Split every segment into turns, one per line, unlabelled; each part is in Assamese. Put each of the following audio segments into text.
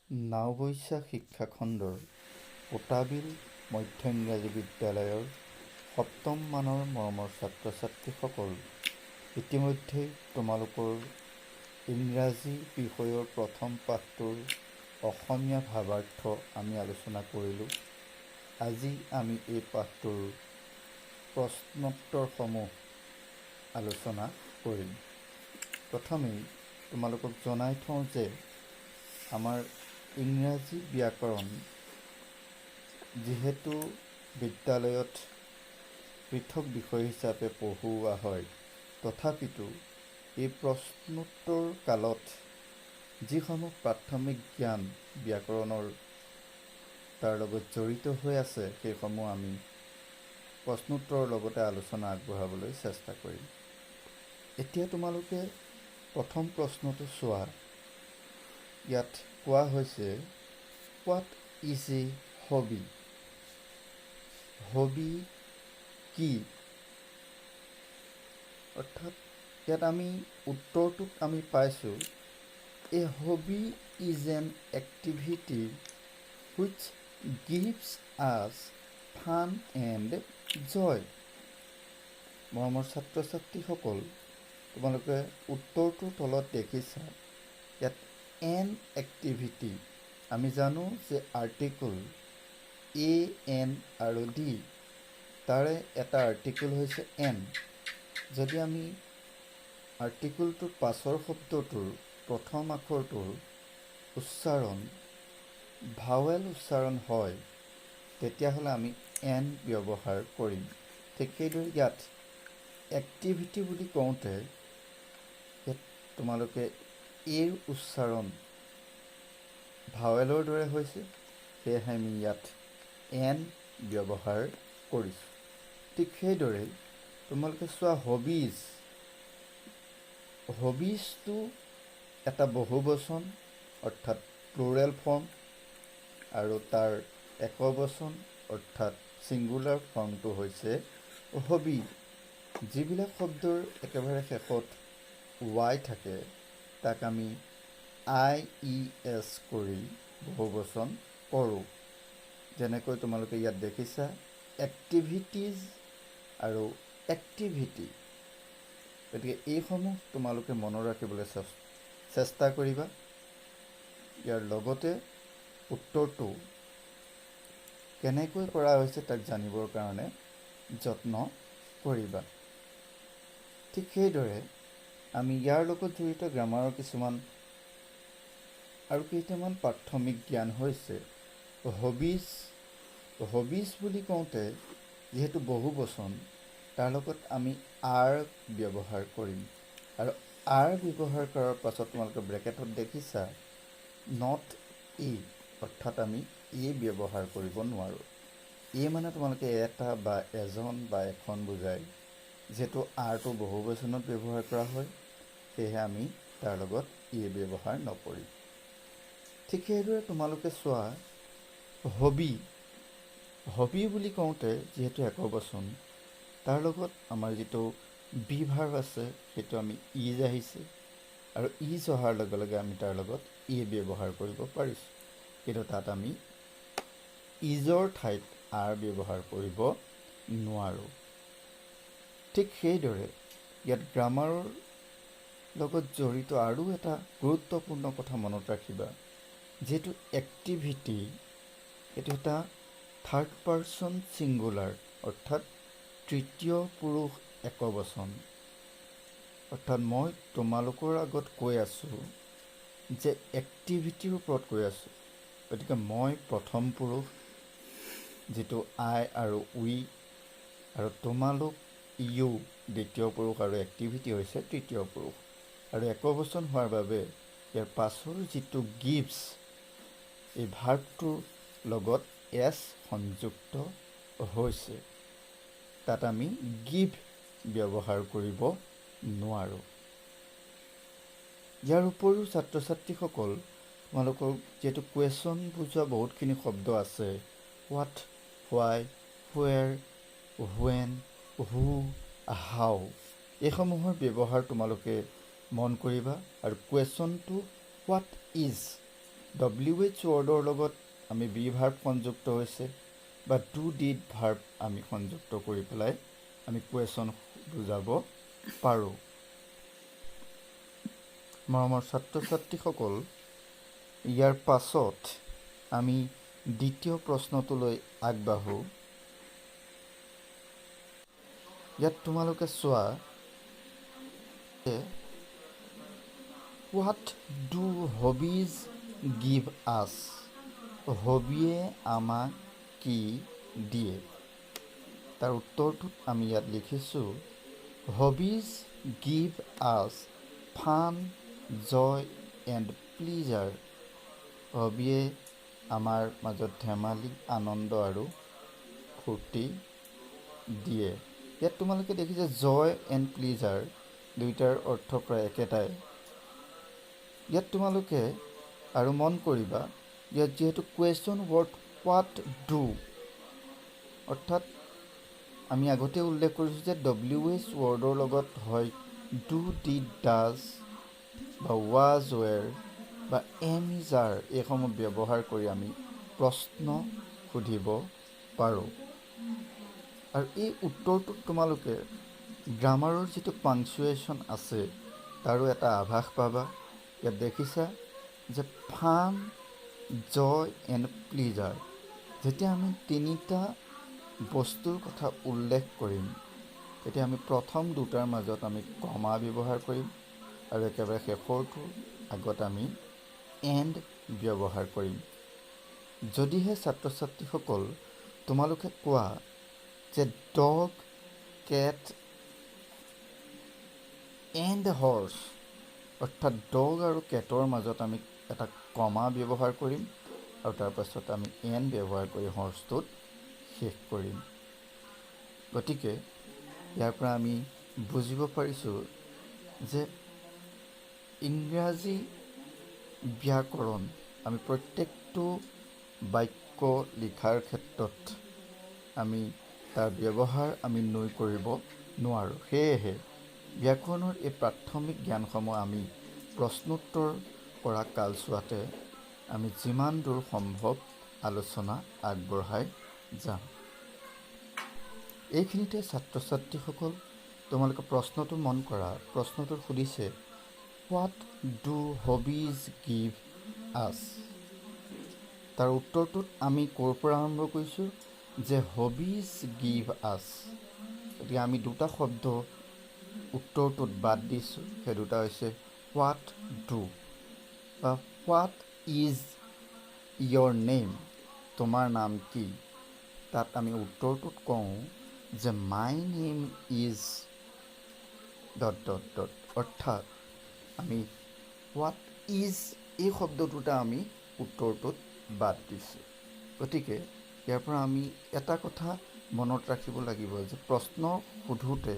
নাওবৈচা শিক্ষাখণ্ডৰ পোটাবিল মধ্য ইংৰাজী বিদ্যালয়ৰ সপ্তম মানৰ মৰমৰ ছাত্ৰ ছাত্ৰীসকল, ইতিমধ্যেই তোমালোকৰ ইংৰাজী বিষয়ৰ প্ৰথম পাঠটোৰ অসমীয়া ভাৱাৰ্থ আমি আলোচনা কৰিলোঁ। আজি আমি এই পাঠটোৰ প্ৰশ্নোত্তৰসমূহ আলোচনা কৰিম। প্ৰথমেই তোমালোকক জনাই থওঁ যে আমাৰ ইংৰাজী ব্যাকৰণ যিহেতু বিদ্যালয়ত পৃথক বিষয় হিচাপে পঢ়ুওৱা হয়, তথাপিতো এই প্ৰশ্নোত্তৰ কালত যিসমূহ প্ৰাথমিক জ্ঞান ব্যাকৰণৰ তাৰ লগত জড়িত হৈ আছে, সেইসমূহ আমি প্ৰশ্নোত্তৰৰ লগতে আলোচনা আগবঢ়াবলৈ চেষ্টা কৰিম। এতিয়া তোমালোকে প্ৰথম প্ৰশ্নটো চোৱা। ইয়াত কোৱা হৈছে, what is a hobby? Hobby কি? অৰ্থাৎ ইয়াত আমি উত্তৰটোত আমি পাইছোঁ, a hobby is an activity which gives us fun and জয়। মৰমৰ ছাত্ৰ ছাত্ৰীসকল, তোমালোকে উত্তৰটোৰ তলত দেখিছা, ইয়াত এন এক্টিভিটি, আমি জানো যে আৰ্টিকল এ এন আৰু ডি, তাৰে এটা আৰ্টিকল হৈছে এন। যদি আমি আৰ্টিকলটোৰ পাছৰ শব্দটোৰ প্ৰথম আখৰটোৰ উচ্চাৰণ ভাৱেল উচ্চাৰণ হয়, তেতিয়াহ'লে আমি এন ব্যৱহাৰ কৰিম। ঠিক সেইদৰে ইয়াত এক্টিভিটি বুলি কওঁতে ইয়াত তোমালোকে এৰ উচ্চাৰণ ভাৱেলৰ দৰে হৈছে, সেয়েহে আমি ইয়াত এন ব্যৱহাৰ কৰিছোঁ। ঠিক সেইদৰে তোমালোকে চোৱা, হবিজ। হবিজটো এটা বহুবচন, অৰ্থাৎ প্লুৰেল ফৰ্ম, আৰু তাৰ একবচন অৰ্থাৎ ছিংগুলাৰ ফৰ্মটো হৈছে হবি। যিবিলাক শব্দৰ একেবাৰে শেষত ৱাই থাকে, তাক আমি IES কৰি বহুবচন কৰোঁ। যেনেকৈ তোমালোকে ইয়াত দেখিছা, এক্টিভিটিজ আৰু এক্টিভিটি। গতিকে এইসমূহ তোমালোকে মনত ৰাখিবলৈ চেষ্টা কৰিবা। ইয়াৰ লগতে উত্তৰটো কেনেকৈ কৰা হৈছে তাক জানিবৰ কাৰণে যত্ন কৰিবা। ঠিক সেইদৰে আমি ইয়াৰ লগত জড়িত গ্ৰামাৰৰ কিছুমান আৰু কেইটামান প্ৰাথমিক জ্ঞান হৈছে হবিজ। হবিজ বুলি কওঁতে যিহেতু বহুবচন, তাৰ লগত আমি আৰ ব্যৱহাৰ কৰিম, আৰু আৰ ব্যৱহাৰ কৰাৰ পাছত তোমালোকে ব্ৰেকেটত দেখিছা নট এ, অৰ্থাৎ আমি এ ব্যৱহাৰ কৰিব নোৱাৰোঁ। এ মানে তোমালোকে এটা বা এজন বা এখন বুজায়। যিহেতু আৰটো বহুবচনত ব্যৱহাৰ কৰা হয়, সেয়েহে আমি তাৰ লগত এ ব্যৱহাৰ নকৰিম। ঠিক সেইদৰে তোমালোকে চোৱা, হবি। হবি বুলি কওঁতে যিহেতু একবচন, তাৰ লগত আমাৰ যিটো বি ভাৰ্ব আছে, সেইটো আমি ইজ আহিছে, আৰু ইজ অহাৰ লগে লগে আমি তাৰ লগত এ ব্যৱহাৰ কৰিব পাৰিছোঁ। কিন্তু তাত আমি ইজৰ ঠাইত আৰ ব্যৱহাৰ কৰিব নোৱাৰোঁ। ঠিক সেইদৰে ইয়াত গ্ৰামাৰৰ লগত জড়িত আৰু এটা গুৰুত্বপূৰ্ণ কথা মনত ৰাখিবা, যিহেতু এক্টিভিটি এইটো এটা থাৰ্ড পাৰ্চন ছিংগুলাৰ, অৰ্থাৎ তৃতীয় পুৰুষ একবচন। অৰ্থাৎ মই তোমালোকৰ আগত কৈ আছোঁ যে এক্টিভিটিৰ ওপৰত কৈ আছোঁ। গতিকে মই প্ৰথম পুৰুষ, যিটো আই আৰু উই, আৰু তোমালোক ইউ দ্বিতীয় পুৰুষ, আৰু এক্টিভিটি হৈছে তৃতীয় পুৰুষ। আৰু একবচন হোৱাৰ বাবে ইয়াৰ পাছৰ যিটো গিভছ, এই ভাৰ্বটোৰ লগত এছ সংযুক্ত হৈছে। তাত আমি গিভ ব্যৱহাৰ কৰিব নোৱাৰোঁ। ইয়াৰ উপৰিও ছাত্ৰ ছাত্ৰীসকল, তোমালোকৰ যিহেতু কুৱেশ্যন বুজোৱা বহুতখিনি শব্দ আছে, হোৱাট, হোৱাই, হুৱেৰ, হুৱেন, হু, হাউ, এইসমূহৰ ব্যৱহাৰ তোমালোকে মন কৰিবা। আৰু কুৱেশ্যনটো হোৱাট ইজ WH ৱৰ্ডৰ লগত আমি বি ভাৰ্ব সংযুক্ত হৈছে বা ডু ডিড ভাৰ্ব আমি সংযুক্ত কৰি পেলাই আমি কুৱেশ্যন বুজাব পাৰোঁ। মৰমৰ ছাত্ৰ ছাত্ৰীসকল, ইয়াৰ পাছত আমি দ্বিতীয় প্ৰশ্নটোলৈ আগবাঢ়োঁ। ইয়াত তোমালোকে চোৱা, হোৱাট ডু হবিজ গিভ আছ? হবিয়ে আমাক কি দিয়ে? তাৰ উত্তৰটোত আমি ইয়াত লিখিছোঁ, হবিজ গিভ আছ ফান, জয় এণ্ড প্লিজাৰ। হবিয়ে আমাৰ মাজত ধেমালি, আনন্দ আৰু ফূৰ্তি দিয়ে। ইয়াত তোমালোকে দেখিছা জয় এণ্ড প্লিজাৰ দুয়োটাৰ অৰ্থ প্ৰায় একেটাই। ইয়াত তোমালোকে আৰু মন কৰিবা, ইয়াত যিহেতু কুৱেশ্যন ৱৰ্ড হোৱাট ডু, অৰ্থাৎ আমি আগতে উল্লেখ কৰিছোঁ যে WH ৱৰ্ডৰ লগত হয় ডু, ডিড, ডাজ বা ৱাজ, ৱেৰ বা এম ইজ, আৰ এইসমূহ ব্যৱহাৰ কৰি আমি প্ৰশ্ন সুধিব পাৰোঁ। আৰু এই উত্তৰটোত তোমালোকে গ্ৰামাৰৰ যিটো পাংচুৱেশ্যন আছে তাৰো এটা আভাস পাবা। ইয়াত দেখিছা যে ফান, জয় এণ্ড প্লিজাৰ। যেতিয়া আমি তিনিটা বস্তুৰ কথা উল্লেখ কৰিম তেতিয়া আমি প্ৰথম দুটাৰ মাজত আমি কমা ব্যৱহাৰ কৰিম আৰু একেবাৰে শেষৰটোৰ আগত আমি এণ্ড ব্যৱহাৰ কৰিম। যদিহে ছাত্ৰ ছাত্ৰীসকল তোমালোকে কোৱা যে ডগ, কেট এণ্ড হৰ্চ, অৰ্থাৎ ডগ আৰু কেটৰ মাজত আমি এটা কমা ব্যৱহাৰ কৰিম আৰু তাৰপাছত আমি এণ্ড ব্যৱহাৰ কৰি হৰ্চটোত শেষ কৰিম। গতিকে ইয়াৰ পৰা আমি বুজিব পাৰিছোঁ যে ইংৰাজী ব্যাকৰণ আমি প্ৰত্যেকটো বাক্য লিখাৰ ক্ষেত্ৰত আমি তাৰ ব্যৱহাৰ আমি নুই কৰিব নোৱাৰোঁ। সেয়েহে ব্যাকৰণৰ এই প্ৰাথমিক জ্ঞানসমূহ আমি প্ৰশ্নোত্তৰ কৰা কালছোৱাতে আমি যিমান দূৰ সম্ভৱ আলোচনা আগবঢ়াই যাম। এইখিনিতে ছাত্ৰ ছাত্ৰীসকল তোমালোকে প্ৰশ্নটো মন কৰা। প্ৰশ্নটোত সুধিছে হোৱাট ডু হবিজ গিভ আছ? তাৰ উত্তৰটোত আমি ক'ৰ পৰা আৰম্ভ কৰিছোঁ যে হবিজ গিভ আছ। গতিকে আমি দুটা শব্দ উত্তৰটোত বাদ দিছোঁ। সেই দুটা হৈছে হোৱাট ডু বা হোৱাট ইজ ইয়ৰ নেম, তোমাৰ নাম কি? তাত আমি উত্তৰটোত কওঁ যে মাই নেম ইজ ... অৰ্থাৎ আমি হোৱাট ইজ এই শব্দটোতে আমি উত্তৰটোত বাদ দিছোঁ। গতিকে ইয়াৰ পৰা আমি এটা কথা মনত ৰাখিব লাগিব যে প্ৰশ্ন সোধোতে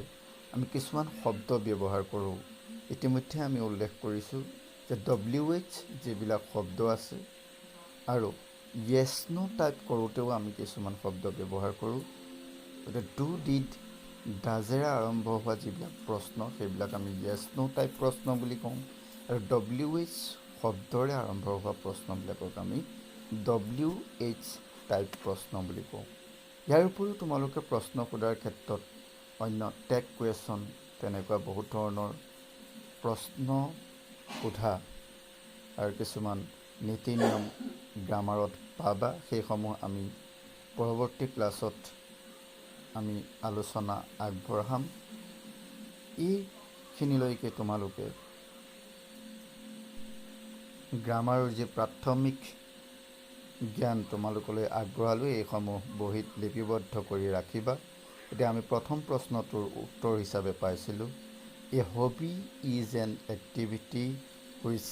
আমি কিছুমান শব্দ ব্যৱহাৰ কৰোঁ। ইতিমধ্যে আমি উল্লেখ কৰিছোঁ যে WH যিবিলাক শব্দ আছে আৰু য়েছ নো টাইপ কৰোঁতেও আমি কিছুমান শব্দ ব্যৱহাৰ কৰোঁ। গতিকে ডু, ডিড, ডাজেৰে আৰম্ভ হোৱা যিবিলাক প্ৰশ্ন সেইবিলাক আমি য়েছ নো টাইপ প্ৰশ্ন বুলি কওঁ আৰু WH শব্দৰে আৰম্ভ হোৱা প্ৰশ্নবিলাকক আমি WH টাইপ প্ৰশ্ন বুলি কওঁ। ইয়াৰ উপৰিও তোমালোকে প্ৰশ্ন সোধাৰ ক্ষেত্ৰত অন্য টেগ কুৱেশ্যন তেনেকুৱা বহুত ধৰণৰ প্ৰশ্ন সোধা আৰু কিছুমান নীতি নিয়ম গ্ৰামাৰত পাবা। সেইসমূহ আমি পৰৱৰ্তী ক্লাছত আমি আলোচনা আগবঢ়াম। এইখিনিলৈকে তোমালোকে গ্ৰামাৰৰ যি প্ৰাথমিক জ্ঞান তোমালোকলৈ আগবঢ়ালোঁ এইসমূহ বহীত লিপিবদ্ধ কৰি ৰাখিবা। এতিয়া আমি প্ৰথম প্ৰশ্নটোৰ উত্তৰ হিচাপে পাইছিলোঁ a hobby is an activity which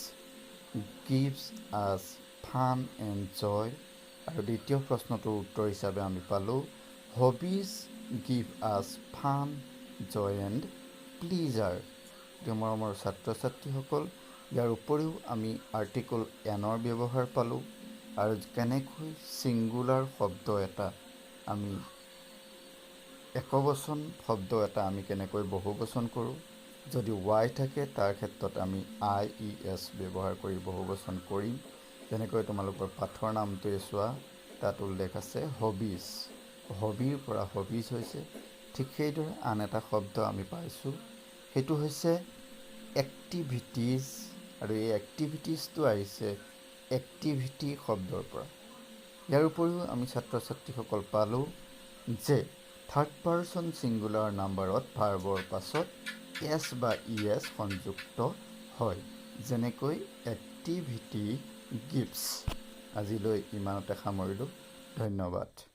gives us fun and জয়। আৰু দ্বিতীয় প্ৰশ্নটোৰ উত্তৰ হিচাপে আমি পালোঁ হবিজ গিভ আছ ফান, জয় এণ্ড প্লিজাৰ। মৰমৰ ছাত্ৰ ছাত্ৰীসকল, ইয়াৰ উপৰিও আমি আৰ্টিকল এনৰ ব্যৱহাৰ পালোঁ আৰু কেনেকৈ ছিংগুলাৰ শব্দ এটা আমি একবচন শব্দ এটা আমি কেনেকৈ বহুবচন কৰোঁ। যদি ৱাই থাকে তাৰ ক্ষেত্ৰত আমি IES ব্যৱহাৰ কৰি বহুবচন কৰিম। যেনেকৈ তোমালোকৰ পাঠৰ নামটোৱে চোৱা, তাত উল্লেখ আছে হবিজ। হবিৰ পৰা হবিজ হৈছে। ঠিক সেইদৰে আন এটা শব্দ আমি পাইছোঁ, সেইটো হৈছে এক্টিভিটিজ, আৰু এই এক্টিভিটিজটো আহিছে এক্টিভিটি শব্দৰ পৰা। ইয়াৰ উপৰিও আমি ছাত্ৰ ছাত্ৰীসকল পালোঁ যে থাৰ্ড পাৰ্চন ছিংগুলাৰ নাম্বাৰত ভাৰ্বৰ পাছত এছ বা ই এছ সংযুক্ত হয়, যেনেকৈ এক্টিভিটি গিভছ। আজিলৈ ইমানতে সামৰিলোঁ। ধন্যবাদ।